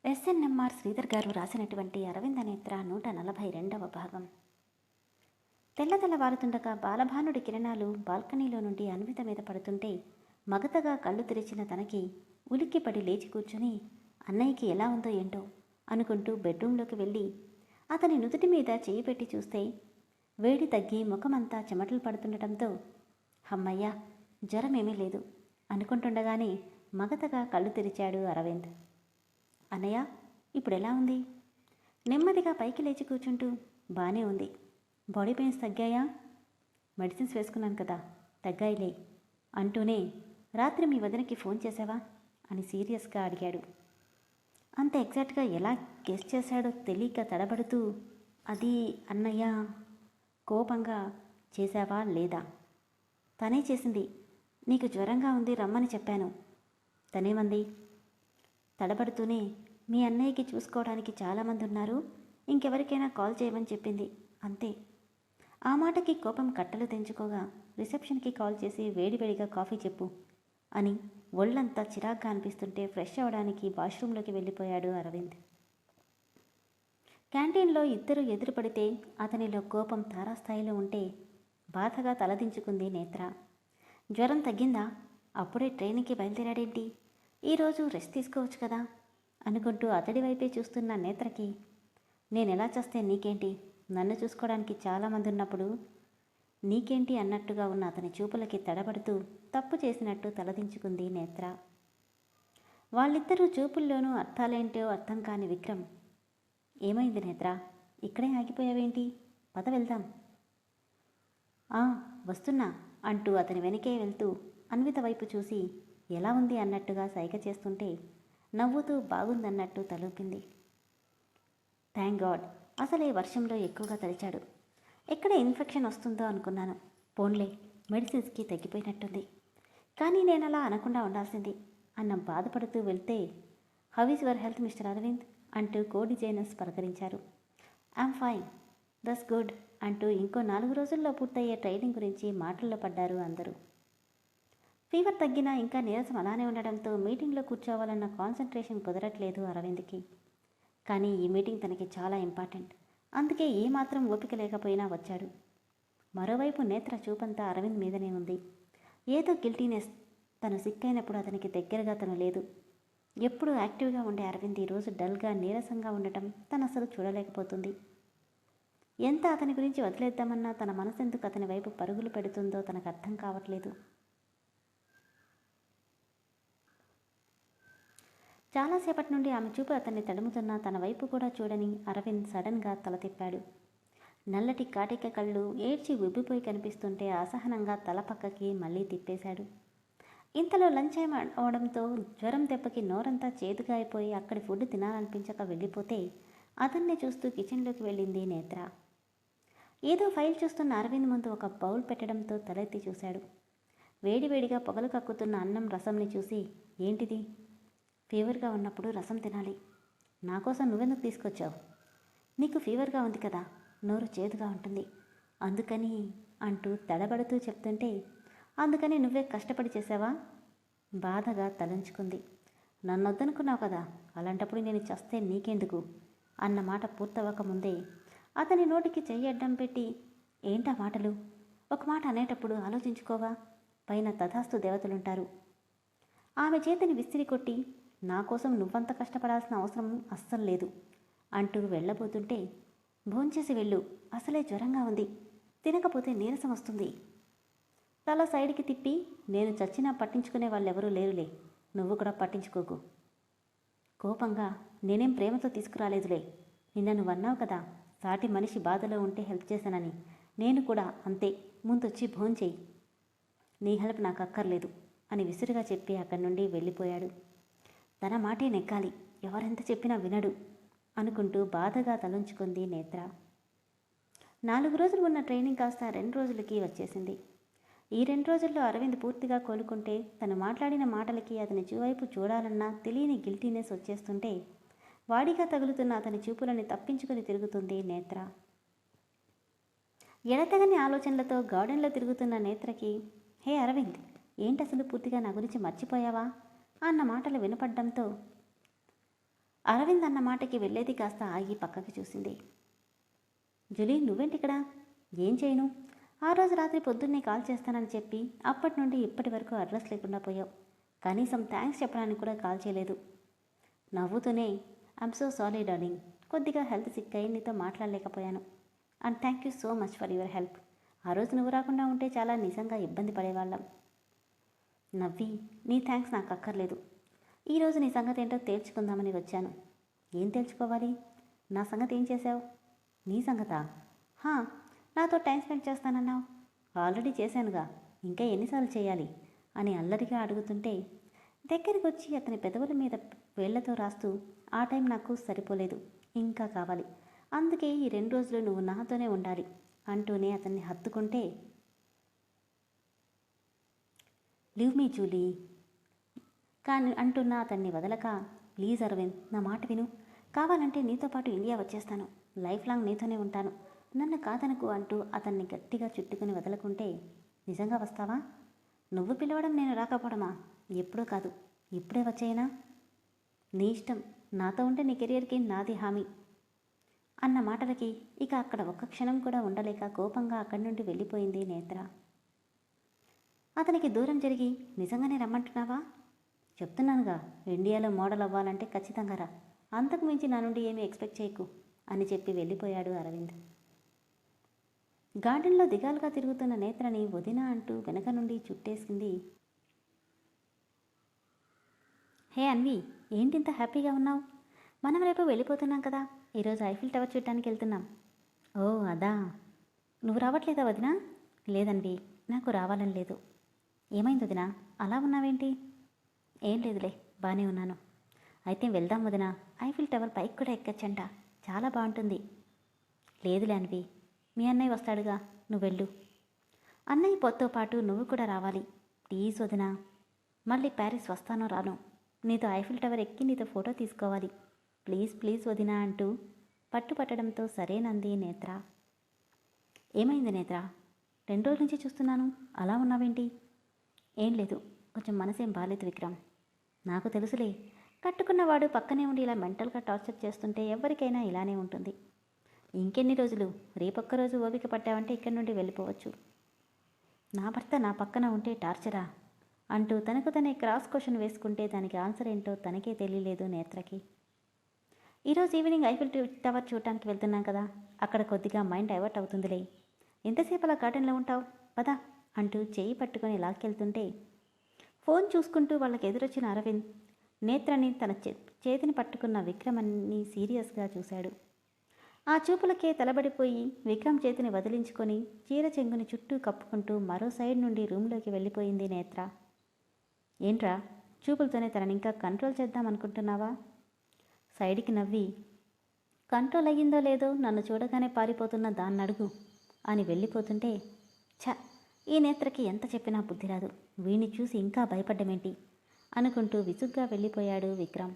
SNMR Sridhar గారు రాసినటువంటి అరవింద నేత్ర 142వ భాగం. తెల్లవారుతుండగా బాలభానుడి కిరణాలు బాల్కనీలో నుండి అన్విత మీద పడుతుంటే మగతగా కళ్ళు తెరిచిన తనకి ఉలిక్కిపడి లేచి కూర్చుని అన్నయ్యకి ఎలా ఉందో ఏంటో అనుకుంటూ బెడ్రూంలోకి వెళ్ళి అతని నుదుటి మీద చేయి పెట్టి చూస్తే వేడి తగ్గి ముఖమంతా చెమటలు పడుతుండటంతో హమ్మయ్యా, జ్వరమేమీ లేదు అనుకుంటుండగానే మగతగా కళ్ళు తెరిచాడు అరవింద్. అన్నయ్య, ఇప్పుడు ఎలా ఉంది? నెమ్మదిగా పైకి లేచి కూర్చుంటూ బానే ఉంది. Body pains తగ్గాయా? మెడిసిన్స్ వేసుకున్నాను కదా, తగ్గాయిలే అంటూనే రాత్రి మీ వదినకి ఫోన్ చేసావా అని సీరియస్గా అడిగాడు. అంత ఎగ్జాక్ట్గా ఎలా గెస్ చేశాడో తెలియక తడబడుతూ అది అన్నయ్య కోపంగా చేశావా లేదా? తనే చేసింది. నీకు జ్వరంగా ఉంది రమ్మని చెప్పాను. తనేమంది? తడబడుతూనే మీ అన్నయ్యకి చూసుకోవడానికి చాలామంది ఉన్నారు, ఇంకెవరికైనా కాల్ చేయమని చెప్పింది అంతే. ఆ మాటకి కోపం కట్టలు తెంచుకోగా రిసెప్షన్కి కాల్ చేసి వేడివేడిగా కాఫీ చెప్పు అని ఒళ్ళంతా చిరాగ్గా అనిపిస్తుంటే ఫ్రెష్ అవ్వడానికి వాష్రూమ్లోకి వెళ్ళిపోయాడు అరవింద్. క్యాంటీన్లో ఇద్దరు ఎదురుపడితే అతనిలో కోపం తారాస్థాయిలో ఉంటే బాధగా తలదించుకుంది నేత్ర. జ్వరం తగ్గిందా? అప్పుడే ట్రైన్కి బయలుదేరాడేంటి? ఈరోజు రెస్ట్ తీసుకోవచ్చు కదా అనుకుంటూ అతడి వైపే చూస్తున్న నేత్రకి నేనెలా చేస్తే నీకేంటి, నన్ను చూసుకోవడానికి చాలామంది ఉన్నప్పుడు నీకేంటి అన్నట్టుగా ఉన్న అతని చూపులకి తడబడుతూ తప్పు చేసినట్టు తలదించుకుంది నేత్ర. వాళ్ళిద్దరూ చూపుల్లోనూ అర్థాలేంటో అర్థం కాని విక్రమ్, ఏమైంది నేత్ర, ఇక్కడే ఆగిపోయావేంటి? పద వెళ్దాం. వస్తున్నా అంటూ అతని వెనకే వెళ్తూ అన్విత వైపు చూసి ఎలా ఉంది అన్నట్టుగా సైగ చేస్తుంటే నవ్వుతూ బాగుందన్నట్టు తలూపింది. థ్యాంక్ గాడ్, అసలే వర్షంలో ఎక్కువగా తడిచాడు. ఎక్కడ ఇన్ఫెక్షన్ వస్తుందో అనుకున్నాను. పోన్లే, మెడిసిన్స్కి తగ్గిపోయినట్టుంది. కానీ నేను అలా అనకుండా ఉండాల్సింది అన్న బాధపడుతూ వెళ్తే how is your health mister Arvind అంటూ కో డిజైనర్స్ పలకరించారు. ఐఎమ్ ఫైన్, దట్స్ గుడ్ అంటూ ఇంకో 4 రోజుల్లో పూర్తయ్యే ట్రైనింగ్ గురించి మాటల్లో పడ్డారు అందరూ. ఫీవర్ తగ్గినా ఇంకా నీరసం అలానే ఉండడంతో మీటింగ్లో కూర్చోవాలన్న కాన్సన్ట్రేషన్ కుదరట్లేదు అరవింద్కి. కానీ ఈ మీటింగ్ తనకి చాలా ఇంపార్టెంట్, అందుకే ఏమాత్రం ఓపిక లేకపోయినా వచ్చాడు. మరోవైపు నేత్ర చూపంతా అరవింద్ మీదనే ఉంది. ఏదో గిల్టీనెస్. తను సిక్కైనప్పుడు అతనికి దగ్గరగా తను లేదు. ఎప్పుడూ యాక్టివ్గా ఉండే అరవింద్ ఈరోజు డల్గా నీరసంగా ఉండటం తను అసలు చూడలేకపోతుంది. ఎంత అతని గురించి వదిలేద్దామన్నా తన మనసెందుకు అతని వైపు పరుగులు పెడుతుందో తనకు అర్థం కావట్లేదు. చాలాసేపటి నుండి ఆమె చూపు అతన్ని తడుముతున్నా తన వైపు కూడా చూడని అరవింద్ సడన్గా తల తిప్పాడు. నల్లటి కాటిక కళ్ళు ఏడ్చి ఉబ్బిపోయి కనిపిస్తుంటే అసహనంగా తల పక్కకి మళ్ళీ తిప్పేశాడు. ఇంతలో లంచ్ అవడంతో జ్వరం దెబ్బకి నోరంతా చేదుగా అయిపోయి అక్కడి ఫుడ్ తినాలనిపించక వెళ్ళిపోతే అతన్ని చూస్తూ కిచెన్లోకి వెళ్ళింది నేత్ర. ఏదో ఫైల్ చూస్తున్న అరవింద్ ముందు ఒక బౌల్ పెట్టడంతో తలెత్తి చూశాడు. వేడివేడిగా పొగలు కక్కుతున్న అన్నం రసంని చూసి ఏంటిది? ఫీవర్గా ఉన్నప్పుడు రసం తినాలి. నా కోసం నువ్వెందుకు తీసుకొచ్చావు? నీకు ఫీవర్గా ఉంది కదా, నోరు చేదుగా ఉంటుంది అందుకని అంటూ తడబడుతూ చెప్తుంటే అందుకని నువ్వే కష్టపడి చేసావా? బాధగా తలంచుకుంది. నన్నొద్దనుకున్నావు కదా, అలాంటప్పుడు నేను చస్తే నీకెందుకు అన్న మాట పూర్తవ్వకముందే అతని నోటికి చెయ్యి అడ్డం పెట్టి ఏంటా మాటలు? ఒక మాట అనేటప్పుడు ఆలోచించుకోవా? పైన తథాస్తు దేవతలుంటారు. ఆమె చేతిని విసిరి కొట్టి నా కోసం నువ్వంత కష్టపడాల్సిన అవసరం అస్సలు లేదు అంటూ వెళ్ళబోతుంటే భోంచేసి వెళ్ళు, అసలే జ్వరంగా ఉంది, తినకపోతే నీరసం వస్తుంది. తల సైడ్కి తిప్పి నేను చచ్చినా పట్టించుకునే వాళ్ళెవరూ లేరులే, నువ్వు కూడా పట్టించుకోకు. కోపంగా నేనేం ప్రేమతో తీసుకురాలేదులే, నిన్న నువ్వన్నావు కదా సాటి మనిషి బాధలో ఉంటే హెల్ప్ చేశానని, నేను కూడా అంతే, ముందొచ్చి భోంచేయి, నీ హెల్ప్ నాకు అక్కర్లేదు అని విసురుగా చెప్పి అక్కడి నుండి వెళ్ళిపోయాడు. తన మాటే నెగ్గాలి, ఎవరెంత చెప్పినా వినడు అనుకుంటూ బాధగా తలంచుకుంది నేత్ర. 4 రోజులు ఉన్న ట్రైనింగ్ కాస్త 2 రోజులకి వచ్చేసింది. ఈ 2 రోజుల్లో అరవింద్ పూర్తిగా కోలుకుంటే తను మాట్లాడిన మాటలకి అతని వైపు చూడాలన్నా తెలియని గిల్టీనెస్ వచ్చేస్తుంటే వాడిగా తగులుతున్న అతని చూపులని తప్పించుకొని తిరుగుతుంది నేత్ర. ఎడతెగని ఆలోచనలతో గార్డెన్లో తిరుగుతున్న నేత్రకి హే అరవింద్, ఏంటసలు పూర్తిగా నా గురించి మర్చిపోయావా అన్న మాటలు వినపడ్డంతో అరవింద్ అన్న మాటకి వెళ్ళేది కాస్త ఆగి పక్కకి చూసింది. జూలీ, నువ్వేంటిక్కడ? ఏం చేయను? ఆ రోజు రాత్రి పొద్దున్నే కాల్ చేస్తానని చెప్పి అప్పటి నుండి ఇప్పటి వరకు అడ్రస్ లేకుండా పోయావు. కనీసం థ్యాంక్స్ చెప్పడానికి కూడా కాల్ చేయలేదు. నవ్వుతూనే ఐఎమ్ సో సారీ డార్లింగ్, కొద్దిగా హెల్త్ సిక్ అయి నీతో మాట్లాడలేకపోయాను. And thank you so much for your help. ఆ రోజు నువ్వు రాకుండా ఉంటే చాలా నిజంగా ఇబ్బంది పడేవాళ్ళం. నవ్వి, నీ థ్యాంక్స్ నాకు అక్కర్లేదు. ఈరోజు నీ సంగతి ఏంటో తేల్చుకుందామని వచ్చాను. ఏం తేల్చుకోవాలి? నా సంగతి ఏం చేశావు? నీ సంగతా? నాతో టైం స్పెండ్ చేస్తానన్నావు. ఆల్రెడీ చేశానుగా, ఇంకా ఎన్నిసార్లు చేయాలి అని అల్లరిగా అడుగుతుంటే దగ్గరికి వచ్చి అతని పెదవుల మీద వేళ్లతో రాస్తూ, ఆ టైం నాకు సరిపోలేదు, ఇంకా కావాలి, అందుకే ఈ 2 రోజులు నువ్వు నాతోనే ఉండాలి అంటూనే అతన్ని హత్తుకుంటే, లివ్ మీ జూలీ కానీ అంటున్న అతన్ని వదలక, ప్లీజ్ అరవింద్, నా మాట విను. కావాలంటే నీతో పాటు ఇండియా వచ్చేస్తాను. లైఫ్ లాంగ్ నీతోనే ఉంటాను. నన్ను కాదనకు అంటూ అతన్ని గట్టిగా చుట్టుకుని వదలకుంటే, నిజంగా వస్తావా? నువ్వు పిలవడం, నేను రాకపోవడమా? ఎప్పుడూ కాదు, ఇప్పుడే వచ్చేయనా? నీ ఇష్టం. నాతో ఉంటే నీ కెరియర్కి నాది హామీ అన్న మాటలకి ఇక అక్కడ ఒక్క క్షణం కూడా ఉండలేక కోపంగా అక్కడి నుండి వెళ్ళిపోయింది నేత్ర. అతనికి దూరం జరిగి, నిజంగానే రమ్మంటున్నావా? చెప్తున్నానుగా, ఇండియాలో మోడల్ అవ్వాలంటే ఖచ్చితంగా రా. అంతకు మించి నా నుండి ఏమీ ఎక్స్పెక్ట్ చేయకు అని చెప్పి వెళ్ళిపోయాడు అరవింద్. గార్డెన్లో దిగాలుగా తిరుగుతున్న నేత్రని వదిన అంటూ వెనక నుండి చుట్టేసింది. హే అన్వి, ఏంటింత హ్యాపీగా ఉన్నావు? మనం రేపు వెళ్ళిపోతున్నాం కదా. ఈరోజు ఐఫిల్ టవర్ చూడటానికి వెళ్తున్నాం. ఓ అదా, నువ్వు రావట్లేదా వదినా? లేదన్వి, నాకు రావాలని లేదు. ఏమైంది వదినా, అలా ఉన్నావేంటి? ఏం లేదులే, బాగానే ఉన్నాను. అయితే వెళ్దాం వదినా, ఐఫిల్ టవర్ పైకి కూడా ఎక్కచ్చంట, చాలా బాగుంటుంది. లేదులే అన్వి, మీ అన్నయ్య వస్తాడుగా, నువ్వు వెళ్ళు. అన్నయ్య పొత్తో పాటు నువ్వు కూడా రావాలి ప్లీజ్ వదినా. మళ్ళీ ప్యారిస్ వస్తానో రాను, నీతో ఐఫిల్ టవర్ ఎక్కి నీతో ఫోటో తీసుకోవాలి. ప్లీజ్ ప్లీజ్ వదినా అంటూ పట్టుపట్టడంతో సరేనంది నేత్ర. ఏమైంది నేత్ర, 2 రోజుల నుంచి చూస్తున్నాను, అలా ఉన్నావేంటి? ఏం లేదు, కొంచెం మనసేం బాలేదు విక్రమ్. నాకు తెలుసులే, కట్టుకున్నవాడు పక్కనే ఉండి ఇలా మెంటల్గా టార్చర్ చేస్తుంటే ఎవరికైనా ఇలానే ఉంటుంది. ఇంకెన్ని రోజులు? రేపొక్కరోజు ఓపిక పట్టావంటే ఇక్కడి నుండి వెళ్ళిపోవచ్చు. నా భర్త నా పక్కన ఉంటే టార్చరా అంటూ తనకు తనే క్రాస్ క్వశ్చన్ వేసుకుంటే దానికి ఆన్సర్ ఏంటో తనకే తెలియలేదు నేత్రకి. ఈరోజు ఈవినింగ్ ఐఫిల్ టవర్ చూడటానికి వెళ్తున్నాం కదా, అక్కడ కొద్దిగా మైండ్ డైవర్ట్ అవుతుందిలే. ఎంతసేపు అలా గార్డెన్లో ఉంటావు, పదా అంటూ చేయి పట్టుకొని లాక్కెళ్తుంటే ఫోన్ చూసుకుంటూ వాళ్ళకి ఎదురొచ్చిన అరవింద్ నేత్రని తన చేతిని పట్టుకున్న విక్రమన్ని సీరియస్గా చూశాడు. ఆ చూపులకే తలబడిపోయి విక్రమ్ చేతిని వదిలించుకొని చీర చెంగుని చుట్టూ కప్పుకుంటూ మరో సైడ్ నుండి రూమ్లోకి వెళ్ళిపోయింది నేత్ర. ఏంట్రా, చూపులతోనే తననింకా కంట్రోల్ చేద్దామనుకుంటున్నావా? సైడ్కి నవ్వి, కంట్రోల్ అయ్యిందో లేదో నన్ను చూడగానే పారిపోతున్న దాన్నడుగు అని వెళ్ళిపోతుంటే, ఛ, ఈ నేత్రకి ఎంత చెప్పినా బుద్ధి రాదు, వీణ్ణి చూసి ఇంకా భయపడ్డమేంటి అనుకుంటూ విసుగ్గా వెళ్ళిపోయాడు విక్రమ్.